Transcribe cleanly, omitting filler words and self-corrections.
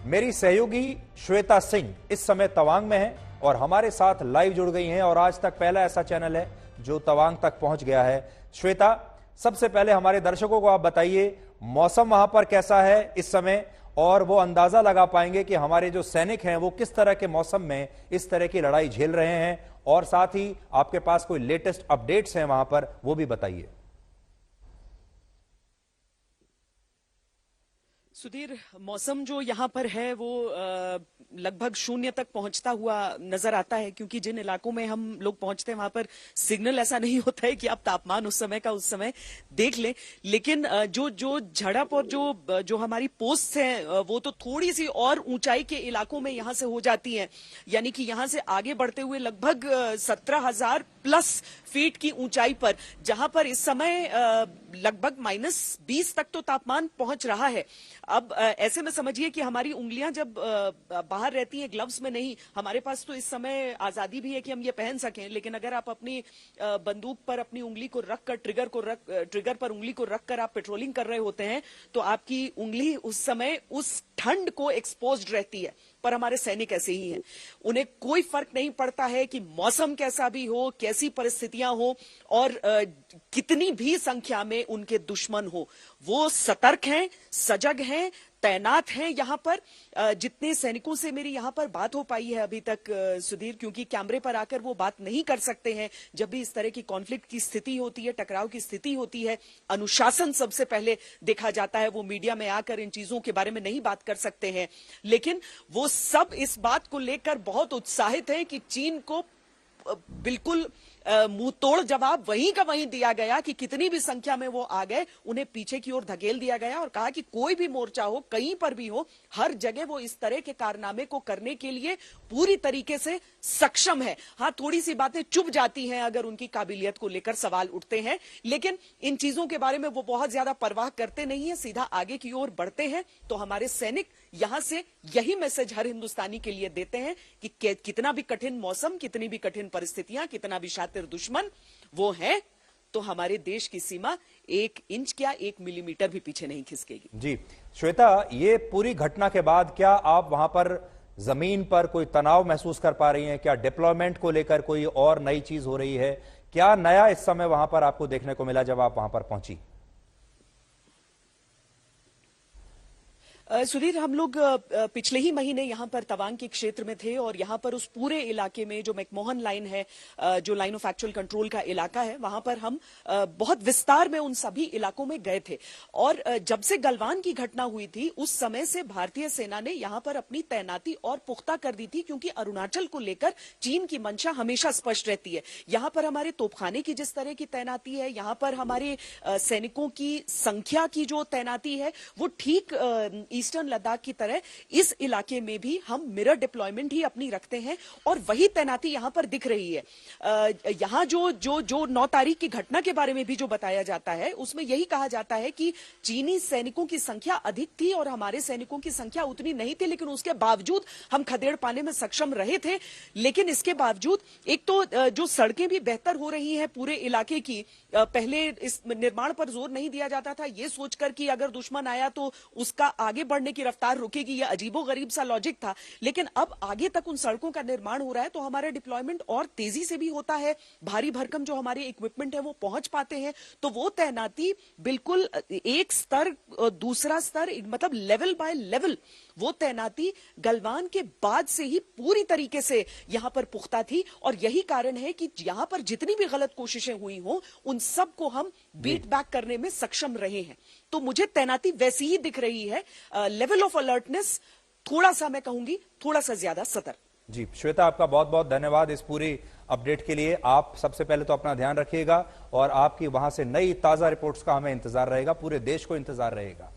मेरी सहयोगी श्वेता सिंह इस समय तवांग में है और हमारे साथ लाइव जुड़ गई हैं और आज तक पहला ऐसा चैनल है जो तवांग तक पहुंच गया है। श्वेता, सबसे पहले हमारे दर्शकों को आप बताइए मौसम वहां पर कैसा है इस समय, और वो अंदाजा लगा पाएंगे कि हमारे जो सैनिक हैं वो किस तरह के मौसम में इस तरह की लड़ाई झेल रहे हैं, और साथ ही आपके पास कोई लेटेस्ट अपडेट्स हैं वहां पर, वो भी बताइए। सुधीर, मौसम जो यहाँ पर है वो लगभग 0 तक पहुंचता हुआ नजर आता है, क्योंकि जिन इलाकों में हम लोग पहुंचते हैं वहां पर सिग्नल ऐसा नहीं होता है कि आप तापमान उस समय का उस समय देख लें। लेकिन जो झड़प और जो हमारी पोस्ट है वो तो थोड़ी सी और ऊंचाई के इलाकों में यहाँ से हो जाती है, यानी कि यहाँ से आगे बढ़ते हुए लगभग 17,000 प्लस फीट की ऊंचाई पर, जहां पर इस समय लगभग -20 तक तो तापमान पहुंच रहा है। अब ऐसे में समझिए कि हमारी उंगलियां जब बाहर रहती हैं ग्लव्स में नहीं, हमारे पास तो इस समय आजादी भी है कि हम ये पहन सकें, लेकिन अगर आप अपनी बंदूक पर अपनी उंगली को रखकर ट्रिगर पर उंगली को रखकर आप पेट्रोलिंग कर रहे होते हैं तो आपकी उंगली उस समय उस ठंड को एक्सपोज्ड रहती है। पर हमारे सैनिक ऐसे ही हैं, उन्हें कोई फर्क नहीं पड़ता है कि मौसम कैसा भी हो, कैसी परिस्थितियां हो और कितनी भी संख्या में उनके दुश्मन हो, वो सतर्क हैं, सजग हैं, तैनात हैं यहाँ पर। जितने सैनिकों से मेरी यहाँ पर बात हो पाई है अभी तक सुधीर, क्योंकि कैमरे पर आकर वो बात नहीं कर सकते हैं, जब भी इस तरह की कॉन्फ्लिक्ट की स्थिति होती है, टकराव की स्थिति होती है, अनुशासन सबसे पहले देखा जाता है। वो मीडिया में आकर इन चीजों के बारे में नहीं बात कर सकते हैं, लेकिन वो सब इस बात को लेकर बहुत उत्साहित हैं कि चीन को बिल्कुल मुंह तोड़ जवाब वहीं का वहीं दिया गया कि कितनी भी संख्या में वो आ गए उन्हें पीछे की ओर धकेल दिया गया, और कहा कि कोई भी मोर्चा हो, कहीं पर भी हो, हर जगह वो इस तरह के कारनामे को करने के लिए पूरी तरीके से सक्षम है। हाँ, थोड़ी सी बातें चुभ जाती हैं अगर उनकी काबिलियत को लेकर सवाल उठते हैं, लेकिन इन चीजों के बारे में वो बहुत ज्यादा परवाह करते नहीं है, सीधा आगे की ओर बढ़ते हैं। तो हमारे सैनिक यहां से यही मैसेज हर हिंदुस्तानी के लिए देते हैं कि कितना भी कठिन मौसम, कितनी भी कठिन परिस्थितियां, कितना भी शातिर दुश्मन वो है, तो हमारे देश की सीमा 1 इंच क्या 1 मिलीमीटर भी पीछे नहीं खिसकेगी। जी श्वेता, ये पूरी घटना के बाद क्या आप वहां पर जमीन पर कोई तनाव महसूस कर पा रही हैं? क्या डिप्लॉयमेंट को लेकर कोई और नई चीज हो रही है? क्या नया इस समय वहां पर आपको देखने को मिला जब आप वहां पर पहुंची? सुधीर, हम लोग पिछले ही महीने यहाँ पर तवांग के क्षेत्र में थे और यहाँ पर उस पूरे इलाके में जो मैकमोहन लाइन है, जो लाइन ऑफ एक्चुअल कंट्रोल का इलाका है, वहां पर हम बहुत विस्तार में उन सभी इलाकों में गए थे। और जब से गलवान की घटना हुई थी उस समय से भारतीय सेना ने यहाँ पर अपनी तैनाती और पुख्ता कर दी थी, क्योंकि अरुणाचल को लेकर चीन की मंशा हमेशा स्पष्ट रहती है। यहाँ पर हमारे तोपखाने की जिस तरह की तैनाती है, यहाँ पर हमारे सैनिकों की संख्या की जो तैनाती है, वो ठीक ईस्टर्न लद्दाख की तरह इस इलाके में भी हम मिरर डिप्लॉयमेंट ही अपनी रखते हैं और वही तैनाती यहां पर दिख रही है। यहां जो 9 तारीख की घटना के बारे में भी जो बताया जाता है उसमें यही कहा जाता है कि चीनी सैनिकों की संख्या अधिक थी और हमारे सैनिकों की संख्या उतनी नहीं थी, लेकिन उसके बावजूद हम खदेड़ पाने में सक्षम रहे थे। लेकिन इसके बावजूद एक तो जो सड़कें भी बेहतर हो रही हैं पूरे इलाके की, पहले इस निर्माण पर जोर नहीं दिया जाता था, ये सोचकर कि अगर दुश्मन आया तो उसका आगे बढ़ने की रफ्तार रुकेगी, ये अजीबोगरीब सा लॉजिक था। लेकिन अब आगे तक उन सड़कों का निर्माण हो रहा है तो हमारा डिप्लॉयमेंट और तेजी से भी होता है, भारी भरकम जो हमारे इक्विपमेंट है वो पहुंच पाते हैं। तो वो तैनाती बिल्कुल एक स्तर दूसरा स्तर, मतलब लेवल बाय लेवल वो तैनाती गलवान के बाद से ही पूरी तरीके से यहां पर पुख्ता थी। और यही कारण है कि यहां पर जितनी भी गलत कोशिशें हुई हों उन सबको हम बीट बैक करने में सक्षम रहे हैं। तो मुझे तैनाती वैसी ही दिख रही है, लेवल ऑफ अलर्टनेस थोड़ा सा, मैं कहूंगी थोड़ा सा ज्यादा सतर्क। जी श्वेता, आपका बहुत बहुत धन्यवाद इस पूरी अपडेट के लिए। आप सबसे पहले तो अपना ध्यान रखिएगा और आपकी वहां से नई ताजा रिपोर्ट्स का हमें इंतजार रहेगा, पूरे देश को इंतजार रहेगा।